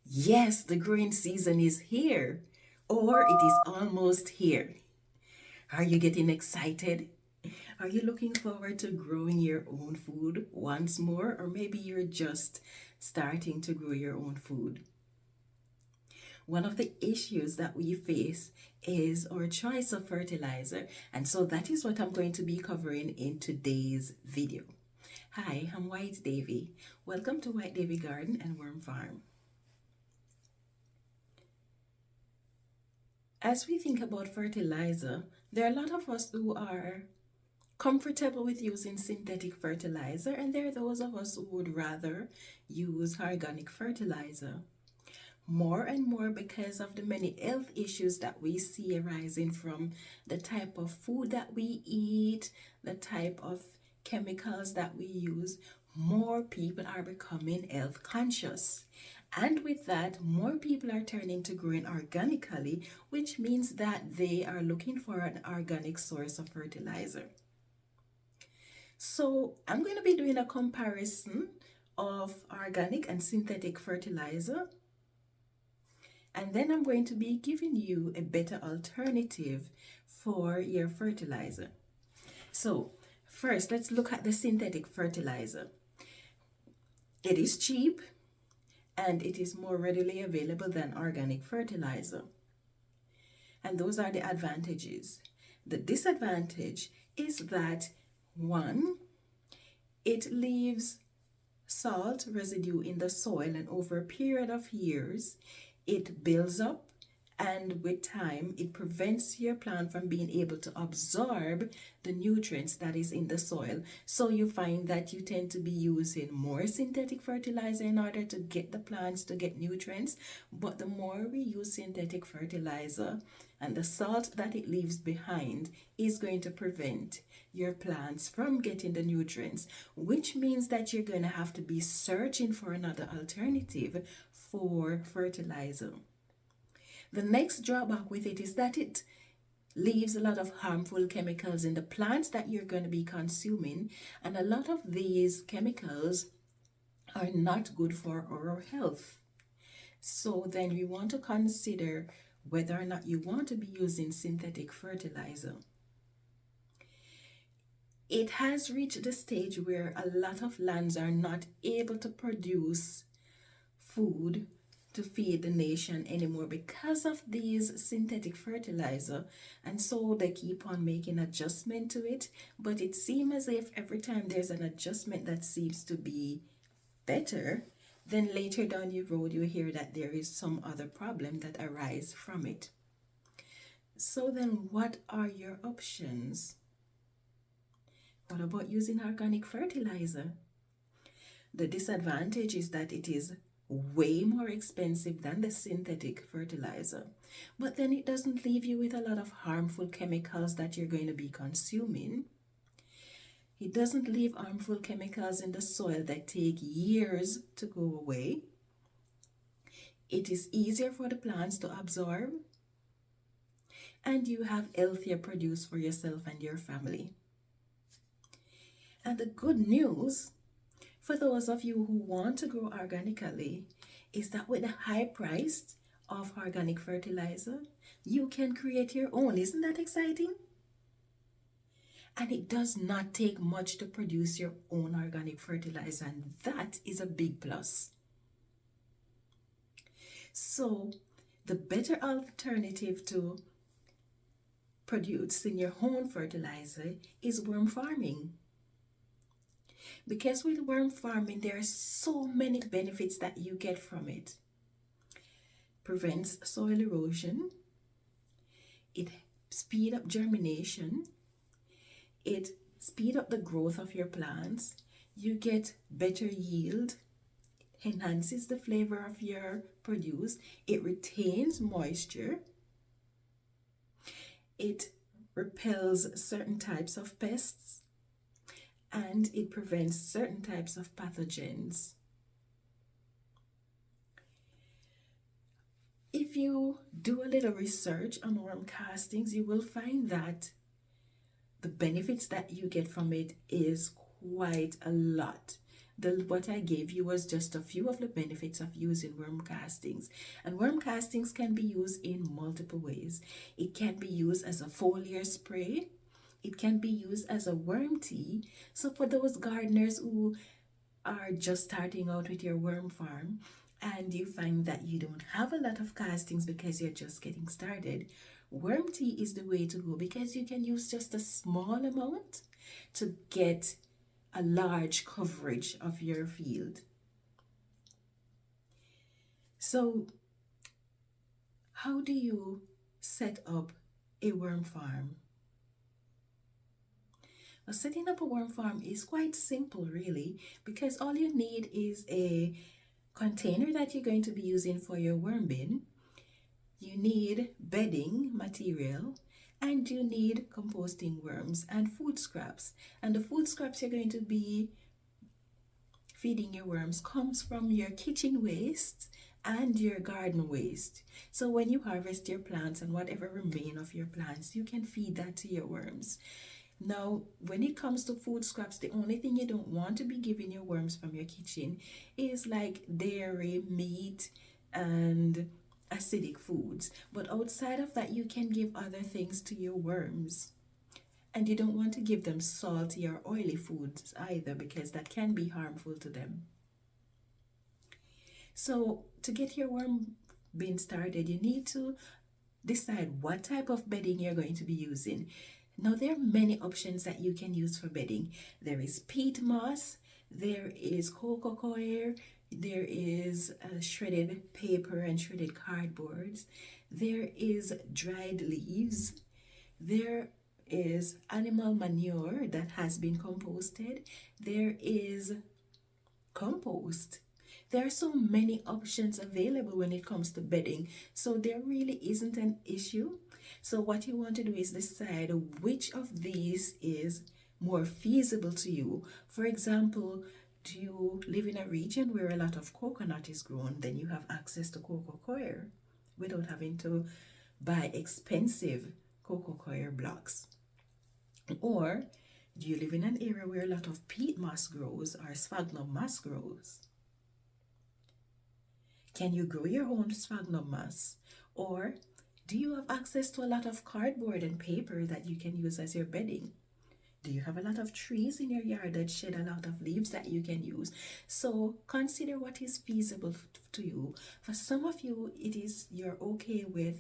Yes, the growing season is here, or it is almost here. Are you getting excited? Are you looking forward to growing your own food once more, or maybe you're just starting to grow your own food? One of the issues that we face is our choice of fertilizer, and so that is what I'm going to be covering in today's video. Hi, I'm White Davy. Welcome to White Davy Garden and Worm Farm. As we think about fertilizer, there are a lot of us who are comfortable with using synthetic fertilizer, and there are those of us who would rather use organic fertilizer. More and more, because of the many health issues that we see arising from the type of food that we eat, the type of chemicals that we use, more people are becoming health conscious. And with that, more people are turning to growing organically, which means that they are looking for an organic source of fertilizer. So I'm going to be doing a comparison of organic and synthetic fertilizer. And then I'm going to be giving you a better alternative for your fertilizer. So first, let's look at the synthetic fertilizer. It is cheap and it is more readily available than organic fertilizer. And those are the advantages. The disadvantage is that one, it leaves salt residue in the soil, and over a period of years, it builds up, and with time, it prevents your plant from being able to absorb the nutrients that is in the soil. So you find that you tend to be using more synthetic fertilizer in order to get the plants to get nutrients. But the more we use synthetic fertilizer, and the salt that it leaves behind is going to prevent your plants from getting the nutrients, which means that you're going to have to be searching for another alternative for fertilizer. The next drawback with it is that it leaves a lot of harmful chemicals in the plants that you're going to be consuming, and a lot of these chemicals are not good for our health. So then we want to consider whether or not you want to be using synthetic fertilizer. It has reached the stage where a lot of lands are not able to produce food to feed the nation anymore because of these synthetic fertilizer, and so they keep on making adjustment to it. But it seems as if every time there's an adjustment that seems to be better, then later down the road you hear that there is some other problem that arises from it. So then what are your options? What about using organic fertilizer? The disadvantage is that it is way more expensive than the synthetic fertilizer, but then it doesn't leave you with a lot of harmful chemicals that you're going to be consuming. It doesn't leave harmful chemicals in the soil that take years to go away. It is easier for the plants to absorb, and you have healthier produce for yourself and your family. And the good news for those of you who want to grow organically is that with the high price of organic fertilizer, you can create your own. Isn't that exciting? And it does not take much to produce your own organic fertilizer, and that is a big plus. So the better alternative to producing your own fertilizer is worm farming. Because with worm farming, there are so many benefits that you get from it. Prevents soil erosion. It speeds up germination. It speeds up the growth of your plants. You get better yield. Enhances the flavor of your produce. It retains moisture. It repels certain types of pests. And it prevents certain types of pathogens. If you do a little research on worm castings, you will find that the benefits that you get from it is quite a lot. What I gave you was just a few of the benefits of using worm castings. And worm castings can be used in multiple ways. It can be used as a foliar spray. It can be used as a worm tea. So for those gardeners who are just starting out with your worm farm and you find that you don't have a lot of castings because you're just getting started, worm tea is the way to go because you can use just a small amount to get a large coverage of your field. So, how do you set up a worm farm? Well, setting up a worm farm is quite simple, really, because all you need is a container that you're going to be using for your worm bin. You need bedding material, and you need composting worms and food scraps. And the food scraps you're going to be feeding your worms comes from your kitchen waste and your garden waste. So when you harvest your plants and whatever remain of your plants, you can feed that to your worms. Now, when it comes to food scraps, the only thing you don't want to be giving your worms from your kitchen is like dairy, meat, and acidic foods. But outside of that, you can give other things to your worms. And you don't want to give them salty or oily foods either because that can be harmful to them. So to get your worm bin started, you need to decide what type of bedding you're going to be using. Now, there are many options that you can use for bedding. There is peat moss, there is cocoa coir, there is shredded paper and shredded cardboard, there is dried leaves, there is animal manure that has been composted, there is compost. There are so many options available when it comes to bedding, so there really isn't an issue. So what you want to do is decide which of these is more feasible to you. For example, do you live in a region where a lot of coconut is grown? Then you have access to cocoa coir without having to buy expensive cocoa coir blocks. Or do you live in an area where a lot of peat moss grows or sphagnum moss grows? Can you grow your own sphagnum moss? Or do you have access to a lot of cardboard and paper that you can use as your bedding? Do you have a lot of trees in your yard that shed a lot of leaves that you can use? So consider what is feasible to you. For some of you, you're okay with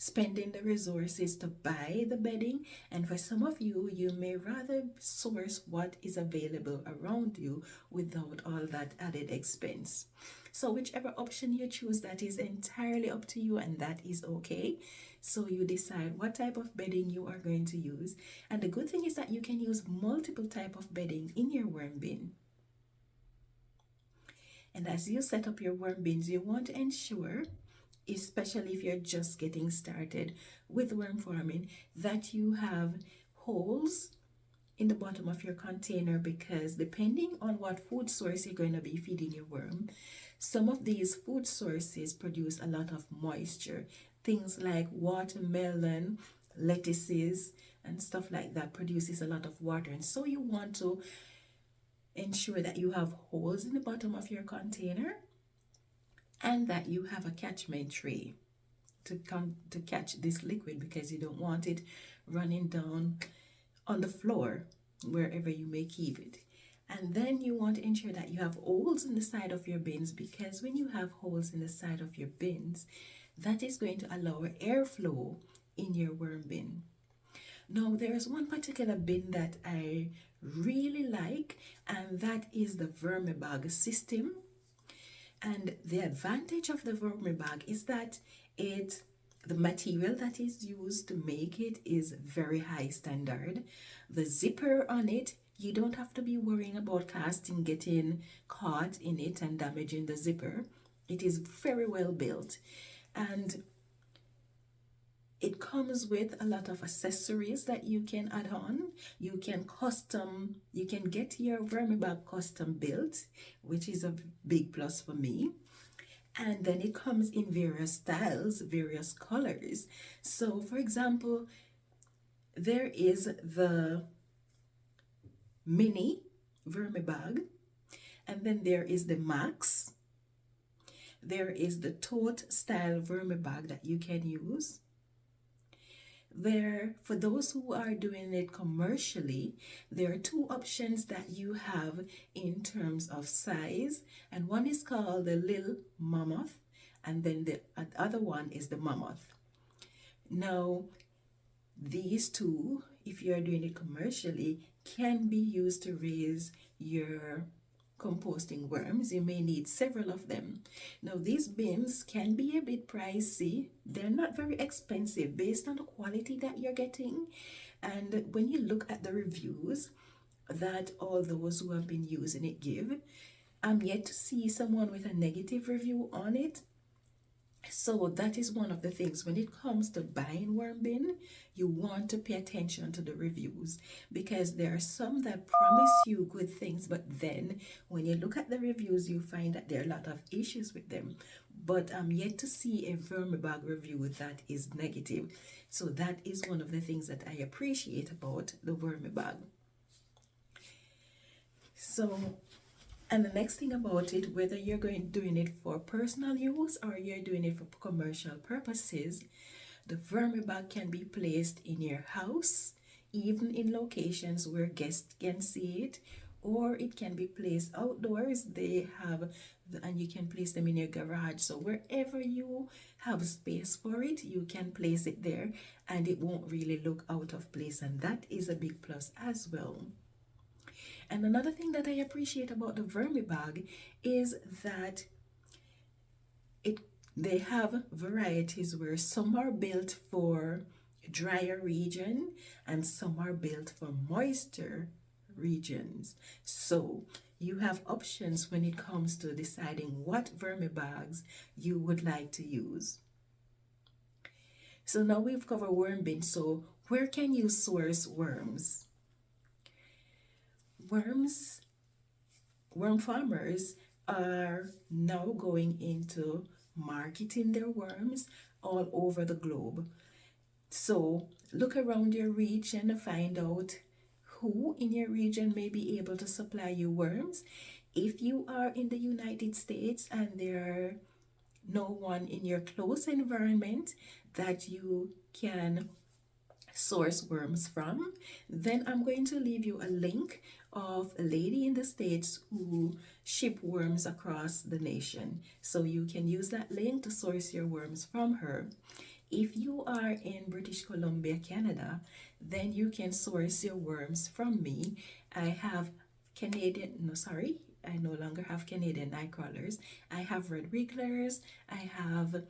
spending the resources to buy the bedding, and for some of you, you may rather source what is available around you without all that added expense. So whichever option you choose, that is entirely up to you, and that is okay. So you decide what type of bedding you are going to use, and the good thing is that you can use multiple type of bedding in your worm bin. And as you set up your worm bins, you want to ensure, especially if you're just getting started with worm farming, that you have holes in the bottom of your container, because depending on what food source you're going to be feeding your worm, some of these food sources produce a lot of moisture. Things like watermelon, lettuces, and stuff like that produces a lot of water. And so you want to ensure that you have holes in the bottom of your container and that you have a catchment tray to catch this liquid, because you don't want it running down on the floor wherever you may keep it. And then you want to ensure that you have holes in the side of your bins, because when you have holes in the side of your bins, that is going to allow airflow in your worm bin. Now, there's one particular bin that I really like, and that is the Vermibag system. And the advantage of the Vermibag is that the material that is used to make it is very high standard. The zipper on it, you don't have to be worrying about casting getting caught in it and damaging the zipper. It is very well built, and it comes with a lot of accessories that you can add on. You can get your Vermibag custom built, which is a big plus for me. And then it comes in various styles, various colors. So for example, there is the mini Vermibag, And then there is the Max. There is the tote style Vermibag that you can use. There, for those who are doing it commercially, there are two options that you have in terms of size, and one is called the Lil Mammoth, and then the other one is the Mammoth. Now, these two, if you are doing it commercially, can be used to raise your composting worms. You may need several of them. Now, these bins can be a bit pricey. They're not very expensive based on the quality that you're getting. And when you look at the reviews that all those who have been using it give, I'm yet to see someone with a negative review on it. So that is one of the things when it comes to buying worm bin, you want to pay attention to the reviews, because there are some that promise you good things, but then when you look at the reviews, you find that there are a lot of issues with them. But I'm yet to see a Vermibag review that is negative. So that is one of the things that I appreciate about the Vermibag. So, and the next thing about it, whether you're doing it for personal use or you're doing it for commercial purposes, the Vermibag can be placed in your house, even in locations where guests can see it, or it can be placed outdoors. They have, and you can place them in your garage. So wherever you have space for it, you can place it there, and it won't really look out of place. And that is a big plus as well. And another thing that I appreciate about the Vermibag is that they have varieties where some are built for drier region and some are built for moisture regions. So you have options when it comes to deciding what Vermibags you would like to use. So now we've covered worm bin. So where can you source worms? Worm farmers are now going into marketing their worms all over the globe. So look around your region to find out who in your region may be able to supply you worms. If you are in the United States and there are no one in your close environment that you can source worms from, then I'm going to leave you a link of a lady in the States who ship worms across the nation. So you can use that link to source your worms from her. If you are in British Columbia, Canada, then you can source your worms from me. I have I no longer have Canadian night crawlers. I have red wrigglers, I have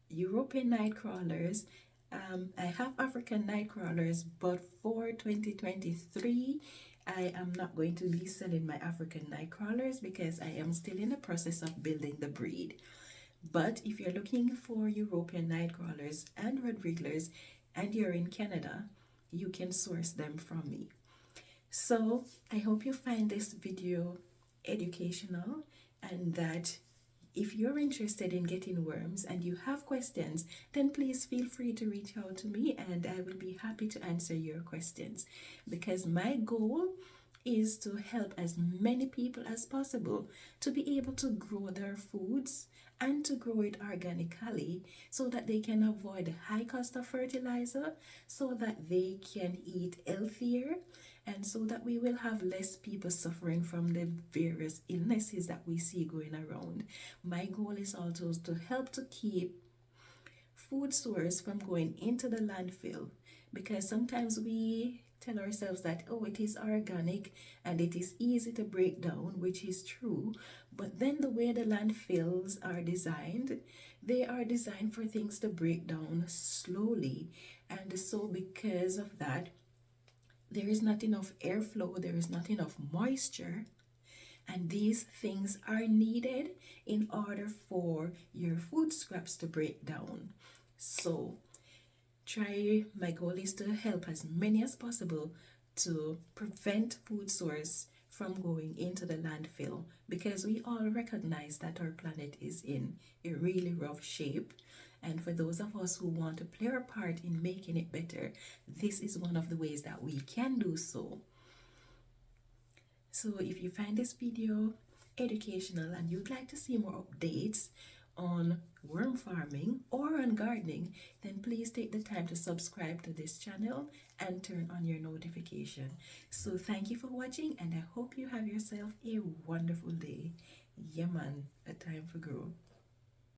European night crawlers, I have African night crawlers, but for 2023, I am not going to be selling my African night crawlers because I am still in the process of building the breed. But if you're looking for European night crawlers and red wrigglers and you're in Canada, you can source them from me. So I hope you find this video educational, and that if you're interested in getting worms and you have questions, then please feel free to reach out to me and I will be happy to answer your questions, because my goal is to help as many people as possible to be able to grow their foods and to grow it organically so that they can avoid the high cost of fertilizer, so that they can eat healthier, and so that we will have less people suffering from the various illnesses that we see going around. My goal is also to help to keep food source from going into the landfill, because sometimes we tell ourselves that, oh, it is organic and it is easy to break down, which is true, but then the way the landfills are designed, they are designed for things to break down slowly, and so because of that, there is not enough airflow, there is not enough moisture, and these things are needed in order for your food scraps to break down. So my goal is to help as many as possible to prevent food source from going into the landfill, because we all recognize that our planet is in a really rough shape. And for those of us who want to play our part in making it better, this is one of the ways that we can do so. So if you find this video educational and you'd like to see more updates on worm farming or on gardening, then please take the time to subscribe to this channel and turn on your notification. So thank you for watching, and I hope you have yourself a wonderful day. Yeah man, a time for growth.